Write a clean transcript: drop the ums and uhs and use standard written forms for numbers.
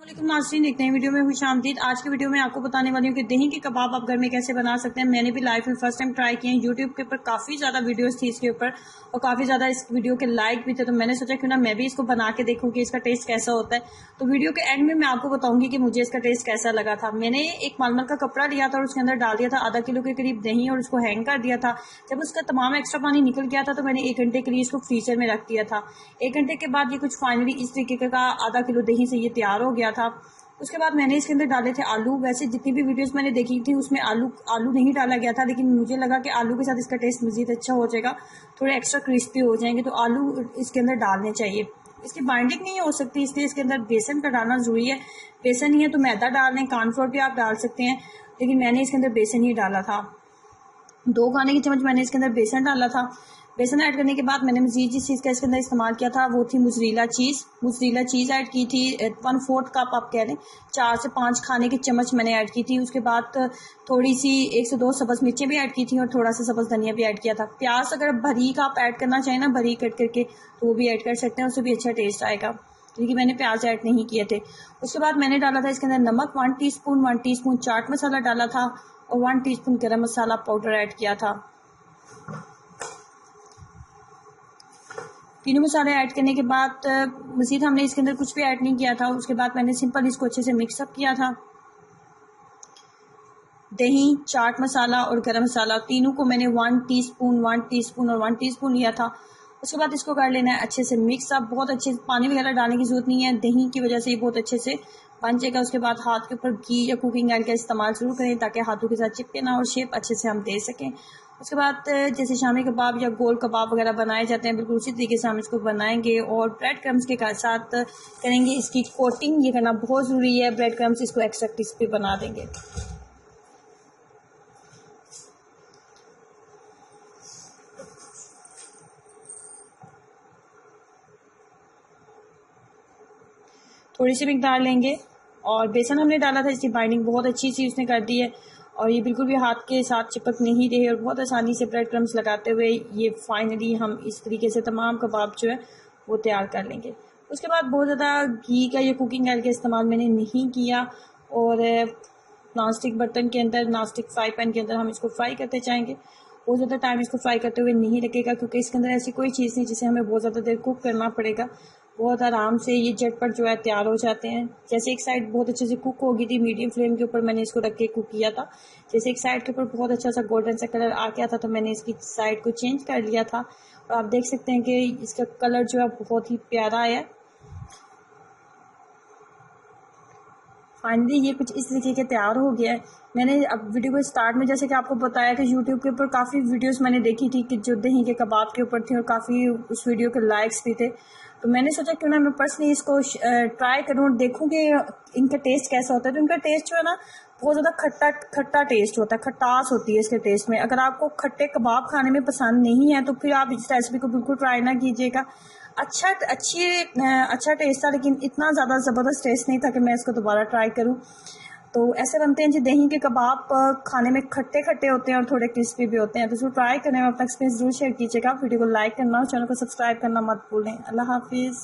वालेकुम नाज़रीन, देखते हैं वीडियो में खुशामदीद। आज की वीडियो में आपको बताने वाली हूँ कि दही के कबाब आप घर में कैसे बना सकते हैं। मैंने भी लाइफ में फर्स्ट टाइम ट्राई किए हैं। यूट्यूब के ऊपर काफ़ी ज़्यादा वीडियोस थी इसके ऊपर और काफ़ी ज़्यादा इस वीडियो के लाइक भी थे, तो मैंने सोचा क्यों ना मैं भी इसको बना के देखूँ कि इसका टेस्ट कैसा होता है। तो वीडियो के एंड में मैं आपको बताऊँगी कि मुझे इसका टेस्ट कैसा लगा था। मैंने एक मलमल का कपड़ा लिया था और उसके अंदर डाल दिया था आधा किलो के करीब दही और उसको हैंग कर दिया था। जब उसका तमाम एक्स्ट्रा पानी निकल गया था तो मैंने 1 घंटे के लिए इसको फ्रीजर में रख दिया था। 1 घंटे के बाद ये कुछ फाइनली इस तरीके का आधा किलो दही से ये तैयार हो गया था। उसके बाद मैंने इसके अंदर डाले थे आलू। वैसे जितनी भी वीडियोस मैंने देखी थी उसमें आलू नहीं डाला गया था, लेकिन मुझे लगा कि आलू के साथ इसका टेस्ट मज़ीद अच्छा हो जाएगा, थोड़े एक्स्ट्रा क्रिस्पी हो जाएंगे, तो आलू इसके अंदर डालने चाहिए। इसकी बाइंडिंग नहीं हो सकती, इसलिए इसके अंदर बेसन का डालना ज़रूरी है। बेसन नहीं है तो मैदा डाल लें, कॉर्नफ्लोर भी आप डाल सकते हैं, लेकिन मैंने इसके अंदर बेसन ही डाला था। 2 खाने की चम्मच मैंने इसके अंदर बेसन डाला था। बेसन ऐड करने के बाद मैंने मज़ीद जिस चीज़ का इसके अंदर इस्तेमाल किया था वो थी मोज़रेला चीज़ ऐड की थी। 1/4 कप आप कह लें, 4 से 5 खाने की चम्मच मैंने ऐड की थी। उसके बाद थोड़ी सी 1 से 2 सब्ज़ मिर्चें भी ऐड की थी और थोड़ा सा सब्ज़ धनिया भी ऐड किया था। प्याज अगर बारीक आप ऐड करना चाहें ना, बारीक कट करके, तो वो भी ऐड कर सकते हैं, उससे भी अच्छा टेस्ट आएगा, क्योंकि मैंने प्याज ऐड नहीं किए थे। उसके बाद मैंने डाला था इसके अंदर नमक 1 टीस्पून चाट मसाला डाला था और 1 टीस्पून गरम मसाला पाउडर ऐड किया था। तीनों मसाले ऐड करने के बाद मज़ीद हमने इसके अंदर कुछ भी ऐड नहीं किया था। उसके बाद मैंने सिंपल इसको अच्छे से मिक्सअप किया था। दही, चाट मसाला और गरम मसाला तीनों को मैंने 1 टीस्पून और 1 टीस्पून लिया था। उसके बाद इसको कर लेना है अच्छे से मिक्सअप। बहुत अच्छे से पानी वगैरह डालने की ज़रूरत नहीं है, दही की वजह से ये बहुत अच्छे से बन जाएगा। उसके बाद हाथ के ऊपर घी या कुकिंग ऑयल का इस्तेमाल ज़रूर करें ताकि हाथों के साथ चिपके ना और शेप अच्छे से हम दे सकें। उसके बाद जैसे शामी कबाब या गोल कबाब वगैरह बनाए जाते हैं, बिल्कुल उसी तरीके से हम इसको बनाएंगे और ब्रेड क्रम्स के साथ करेंगे इसकी कोटिंग। ये करना बहुत ज़रूरी है, ब्रेड क्रम्स इसको एक्स्ट्रा क्रिस्पी बना देंगे। थोड़ी सी मिकदार लेंगे और बेसन हमने डाला था, इसकी बाइंडिंग बहुत अच्छी सी उसने कर दी है और ये बिल्कुल भी हाथ के साथ चिपक नहीं रहे और बहुत आसानी से ब्रेड क्रम्स लगाते हुए ये फाइनली हम इस तरीके से तमाम कबाब जो है वो तैयार कर लेंगे। उसके बाद बहुत ज़्यादा घी का या कुकिंग ऑयल का इस्तेमाल मैंने नहीं किया और नॉनस्टिक बर्तन के अंदर, नॉनस्टिक फ्राई पैन के अंदर हम इसको फ्राई करते जाएंगे। बहुत ज़्यादा टाइम इसको फ्राई करते हुए नहीं लगेगा, क्योंकि इसके अंदर ऐसी कोई चीज़ नहीं जिसे हमें बहुत ज़्यादा देर कुक करना पड़ेगा। बहुत आराम से ये झटपट जो है तैयार हो जाते हैं। जैसे एक साइड बहुत अच्छे से कुक हो गई थी, मीडियम फ्लेम के ऊपर मैंने इसको रख के कुक किया था। जैसे एक साइड के ऊपर बहुत अच्छा सा गोल्डन सा कलर आ गया था तो मैंने इसकी साइड को चेंज कर लिया था और आप देख सकते हैं कि इसका कलर जो है बहुत ही प्यारा आया। फाइनली ये कुछ इस तरीके के तैयार हो गया है। मैंने अब वीडियो को स्टार्ट में जैसे कि आपको बताया कि यूट्यूब के ऊपर काफ़ी वीडियोस मैंने देखी थी कि जो दही के कबाब के ऊपर थी और काफ़ी उस वीडियो के लाइक्स भी थे, तो मैंने सोचा क्यों ना मैं पर्सनली इसको ट्राई करूँ और देखूँ कि इनका टेस्ट कैसा होता है। तो इनका टेस्ट जो है ना बहुत ज़्यादा खट्टा खट्टा टेस्ट होता है, खटास होती है इसके टेस्ट में। अगर आपको खट्टे कबाब खाने में पसंद नहीं है तो फिर आप इस रेसिपी को बिल्कुल ट्राई ना कीजिएगा। अच्छा टेस्ट था, लेकिन इतना ज़्यादा ज़बरदस्त टेस्ट नहीं था कि मैं इसको दोबारा ट्राई करूं। तो ऐसे बनते हैं जी दही के कबाब, खाने में खट्टे खट्टे होते हैं और थोड़े क्रिस्पी भी होते हैं। तो इसको ट्राई करने में अपना एक्सपीरियंस जरूर शेयर कीजिएगा। वीडियो को लाइक करना और चैनल को सब्सक्राइब करना मत भूलें। अल्लाह हाफिज़।